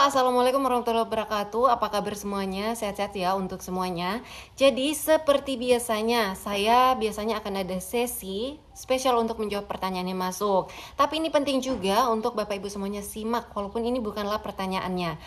Assalamualaikum warahmatullahi wabarakatuh. Apa kabar semuanya? Sehat-sehat ya untuk semuanya. Jadi seperti biasanya, saya biasanya akan ada sesi spesial untuk menjawab pertanyaan yang masuk. Tapi ini penting juga untuk Bapak Ibu semuanya simak, walaupun ini bukanlah pertanyaannya.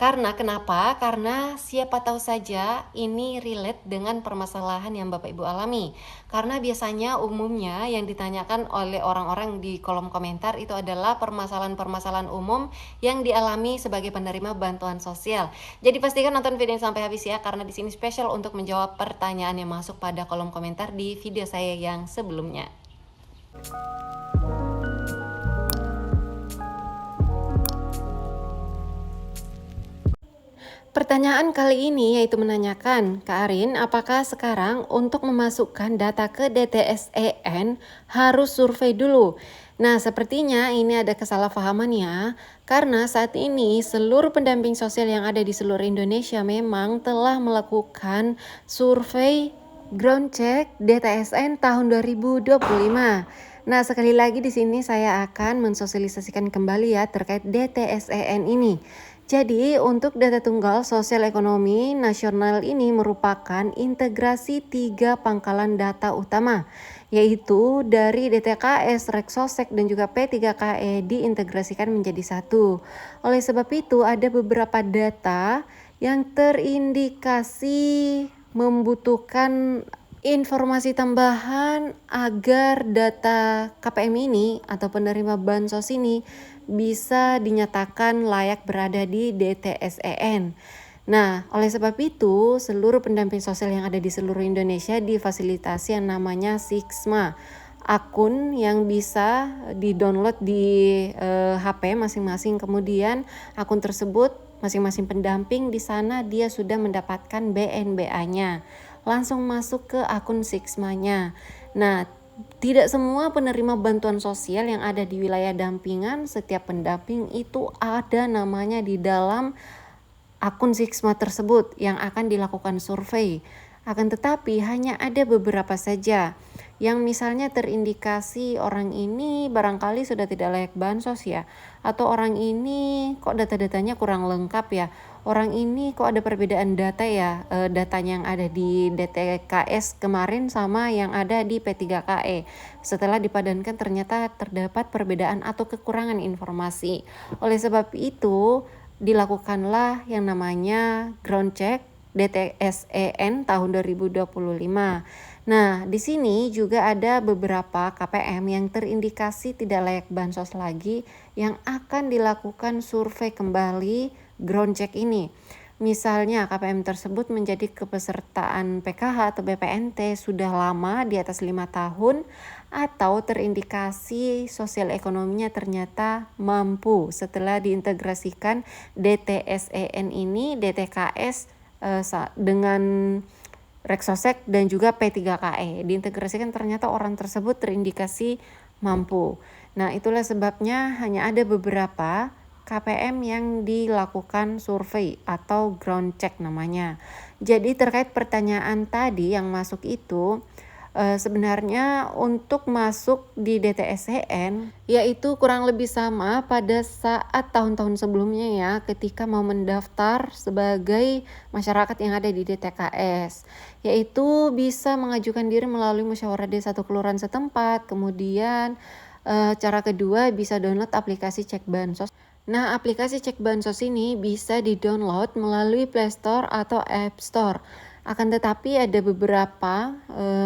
Karena kenapa? Karena siapa tahu saja ini relate dengan permasalahan yang Bapak Ibu alami. Karena biasanya umumnya yang ditanyakan oleh orang-orang di kolom komentar itu adalah permasalahan-permasalahan umum yang dialami sebagai penerima bantuan sosial. Jadi pastikan nonton video sampai habis ya, karena di sini spesial untuk menjawab pertanyaan yang masuk pada kolom komentar di video saya yang sebelumnya. Pertanyaan kali ini yaitu menanyakan, Kak Arin, apakah sekarang untuk memasukkan data ke DTSEN harus survei dulu? Nah, sepertinya ini ada kesalahpahaman ya, karena saat ini seluruh pendamping sosial yang ada di seluruh Indonesia memang telah melakukan survei ground check DTSN tahun 2025. Nah, sekali lagi di sini saya akan mensosialisasikan kembali ya terkait DTSEN ini. Jadi, untuk data tunggal sosial ekonomi nasional ini merupakan integrasi 3 pangkalan data utama, yaitu dari DTKS, Reksosek, dan juga P3KE diintegrasikan menjadi satu. Oleh sebab itu, ada beberapa data yang terindikasi membutuhkan informasi tambahan agar data KPM ini atau penerima bansos ini bisa dinyatakan layak berada di DTSEN. Nah, oleh sebab itu, seluruh pendamping sosial yang ada di seluruh Indonesia difasilitasi yang namanya Siksma. Akun yang bisa di-download di HP masing-masing, kemudian akun tersebut masing-masing pendamping di sana dia sudah mendapatkan BNBA-nya. Langsung masuk ke akun Siksmanya. Nah, tidak semua penerima bantuan sosial yang ada di wilayah dampingan, setiap pendamping itu ada namanya di dalam akun Siksma tersebut yang akan dilakukan survei. Akan tetapi hanya ada beberapa saja yang misalnya terindikasi orang ini barangkali sudah tidak layak bansos ya, atau orang ini kok data-datanya kurang lengkap ya, orang ini kok ada perbedaan data ya, datanya yang ada di DTKS kemarin sama yang ada di P3KE. Setelah dipadankan ternyata terdapat perbedaan atau kekurangan informasi. Oleh sebab itu dilakukanlah yang namanya ground check DTSEN tahun 2025. Nah, di sini juga ada beberapa KPM yang terindikasi tidak layak bansos lagi yang akan dilakukan survei kembali ground check ini. Misalnya KPM tersebut menjadi kepesertaan PKH atau BPNT sudah lama di atas 5 tahun atau terindikasi sosial ekonominya ternyata mampu setelah diintegrasikan DTSEN ini, DTKS dengan Reksosek dan juga P3KE. Diintegrasikan ternyata orang tersebut terindikasi mampu. Nah, itulah sebabnya hanya ada beberapa KPM yang dilakukan survei atau ground check namanya. Jadi terkait pertanyaan tadi yang masuk itu, sebenarnya untuk masuk di DTSEN yaitu kurang lebih sama pada saat tahun-tahun sebelumnya ya, ketika mau mendaftar sebagai masyarakat yang ada di DTKS, yaitu bisa mengajukan diri melalui musyawarah desa atau kelurahan setempat. Kemudian cara kedua bisa download aplikasi Cek Bansos. Nah, aplikasi Cek Bansos ini bisa di-download melalui Play Store atau App Store. Akan tetapi ada beberapa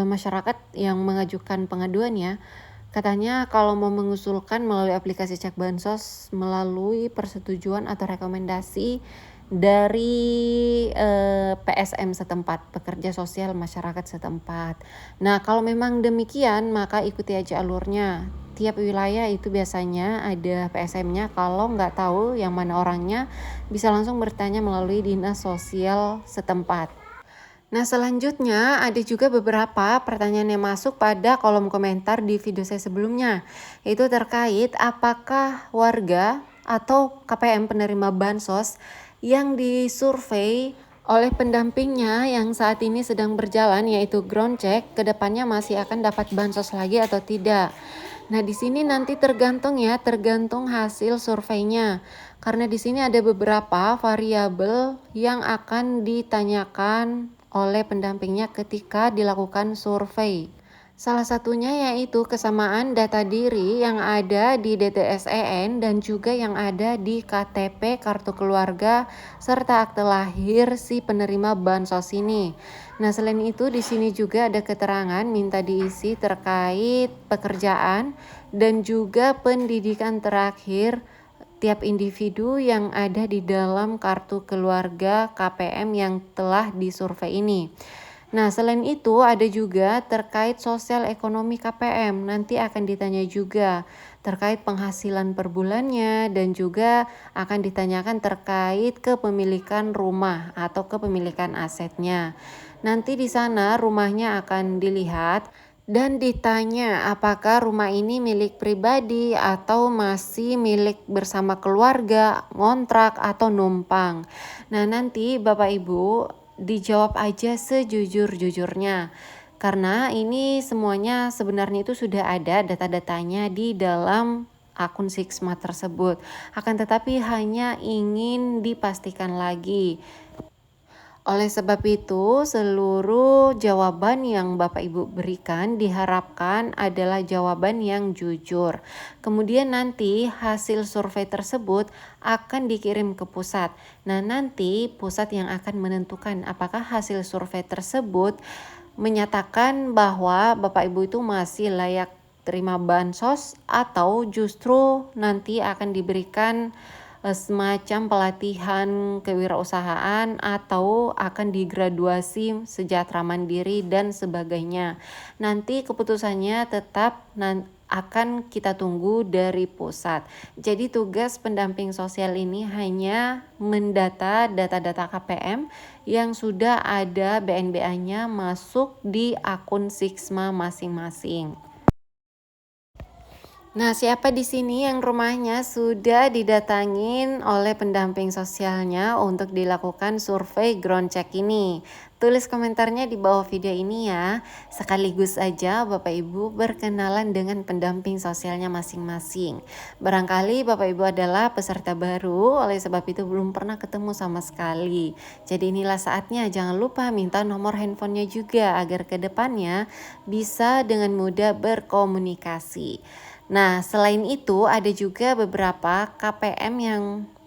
masyarakat yang mengajukan pengaduan ya. Katanya kalau mau mengusulkan melalui aplikasi Cek Bansos melalui persetujuan atau rekomendasi dari PSM setempat, pekerja sosial masyarakat setempat. Nah, kalau memang demikian maka ikuti aja alurnya. Tiap wilayah itu biasanya ada PSM-nya. Kalau nggak tahu yang mana orangnya, bisa langsung bertanya melalui dinas sosial setempat. Nah, selanjutnya ada juga beberapa pertanyaan yang masuk pada kolom komentar di video saya sebelumnya, yaitu terkait apakah warga atau KPM penerima bansos yang disurvei oleh pendampingnya yang saat ini sedang berjalan yaitu ground check, kedepannya masih akan dapat bansos lagi atau tidak. Nah, di sini nanti tergantung ya, tergantung hasil surveinya. Karena di sini ada beberapa variabel yang akan ditanyakan oleh pendampingnya ketika dilakukan survei. Salah satunya yaitu kesamaan data diri yang ada di DTSEN dan juga yang ada di KTP kartu keluarga serta akte lahir si penerima bansos ini. Nah, selain itu di sini juga ada keterangan minta diisi terkait pekerjaan dan juga pendidikan terakhir tiap individu yang ada di dalam kartu keluarga KPM yang telah disurvei ini. Nah, selain itu ada juga terkait sosial ekonomi KPM. Nanti akan ditanya juga terkait penghasilan per bulannya dan juga akan ditanyakan terkait kepemilikan rumah atau kepemilikan asetnya. Nanti di sana rumahnya akan dilihat dan ditanya apakah rumah ini milik pribadi atau masih milik bersama keluarga, ngontrak atau numpang. Nah, nanti Bapak Ibu dijawab aja sejujur-jujurnya. Karena ini semuanya sebenarnya itu sudah ada data-datanya di dalam akun Sixma tersebut. Akan tetapi hanya ingin dipastikan lagi. Oleh sebab itu, seluruh jawaban yang Bapak Ibu berikan diharapkan adalah jawaban yang jujur. Kemudian nanti hasil survei tersebut akan dikirim ke pusat. Nah, nanti pusat yang akan menentukan apakah hasil survei tersebut menyatakan bahwa Bapak Ibu itu masih layak terima bansos atau justru nanti akan diberikan semacam pelatihan kewirausahaan atau akan digraduasi sejahtera mandiri dan sebagainya. Nanti keputusannya tetap akan kita tunggu dari pusat. Jadi tugas pendamping sosial ini hanya mendata data-data KPM yang sudah ada BNBA-nya masuk di akun Sixma masing-masing. Nah, siapa di sini yang rumahnya sudah didatangin oleh pendamping sosialnya untuk dilakukan survei ground check ini? Tulis komentarnya di bawah video ini ya. Sekaligus aja Bapak Ibu berkenalan dengan pendamping sosialnya masing-masing. Barangkali Bapak Ibu adalah peserta baru, oleh sebab itu belum pernah ketemu sama sekali. Jadi inilah saatnya, jangan lupa minta nomor handphonenya juga agar kedepannya bisa dengan mudah berkomunikasi. Nah, selain itu ada juga beberapa KPM yang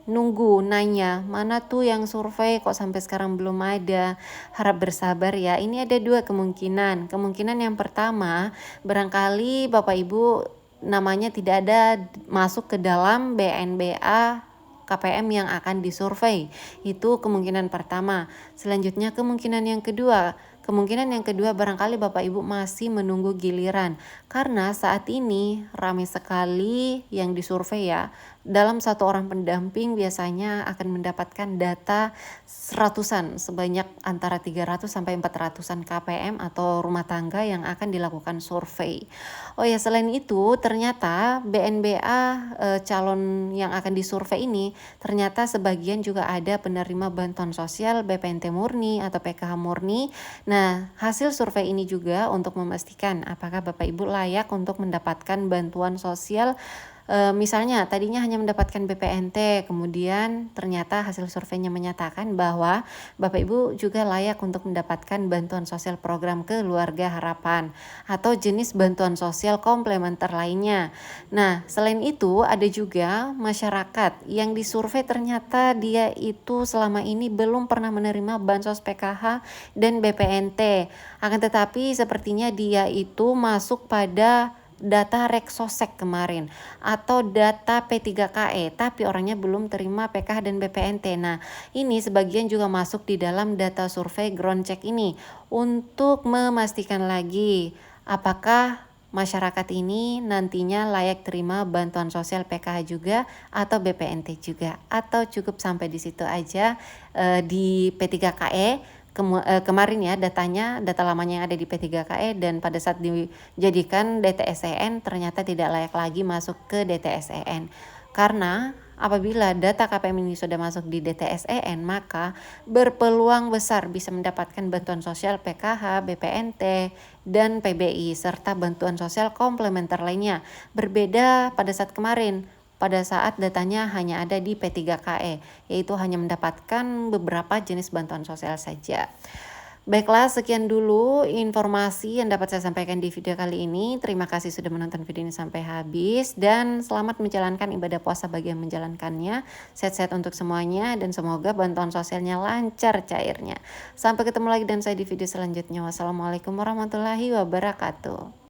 nunggu nanya mana tuh yang survei kok sampai sekarang belum ada. Harap bersabar ya. Ini ada dua kemungkinan. Kemungkinan yang pertama, barangkali Bapak Ibu namanya tidak ada masuk ke dalam BNBA KPM yang akan disurvei. Itu kemungkinan pertama. Selanjutnya kemungkinan yang kedua. Kemungkinan yang kedua barangkali Bapak Ibu masih menunggu giliran. Karena saat ini ramai sekali yang disurvei ya. Dalam satu orang pendamping biasanya akan mendapatkan data seratusan, sebanyak antara 300 sampai 400-an KPM atau rumah tangga yang akan dilakukan survei. Oh ya, selain itu ternyata BNBA calon yang akan disurvei ini ternyata sebagian juga ada penerima bantuan sosial BPNT murni atau PKH murni. Nah, hasil survei ini juga untuk memastikan apakah Bapak Ibu layak untuk mendapatkan bantuan sosial. Misalnya tadinya hanya mendapatkan BPNT, kemudian ternyata hasil surveinya menyatakan bahwa Bapak Ibu juga layak untuk mendapatkan bantuan sosial program Keluarga Harapan atau jenis bantuan sosial komplementer lainnya. Nah, selain itu ada juga masyarakat yang disurvei ternyata dia itu selama ini belum pernah menerima bansos PKH dan BPNT. Akan tetapi sepertinya dia itu masuk pada data Reksosek kemarin atau data P3KE tapi orangnya belum terima PKH dan BPNT. Nah, ini sebagian juga masuk di dalam data survei ground check ini untuk memastikan lagi apakah masyarakat ini nantinya layak terima bantuan sosial PKH juga atau BPNT juga, atau cukup sampai di situ aja di P3KE. Kemarin ya data lamanya yang ada di P3KE dan pada saat dijadikan DTSEN ternyata tidak layak lagi masuk ke DTSEN karena Apabila data KPM ini sudah masuk di DTSEN, maka berpeluang besar bisa mendapatkan bantuan sosial PKH, BPNT, dan PBI, serta bantuan sosial komplementer lainnya. Berbeda pada saat kemarin, pada saat datanya hanya ada di P3KE, yaitu hanya mendapatkan beberapa jenis bantuan sosial saja. Baiklah, sekian dulu informasi yang dapat saya sampaikan di video kali ini. Terima kasih sudah menonton video ini sampai habis dan selamat menjalankan ibadah puasa bagi yang menjalankannya. Sehat-sehat untuk semuanya dan semoga bantuan sosialnya lancar cairnya. Sampai ketemu lagi dan saya di video selanjutnya. Wassalamualaikum warahmatullahi wabarakatuh.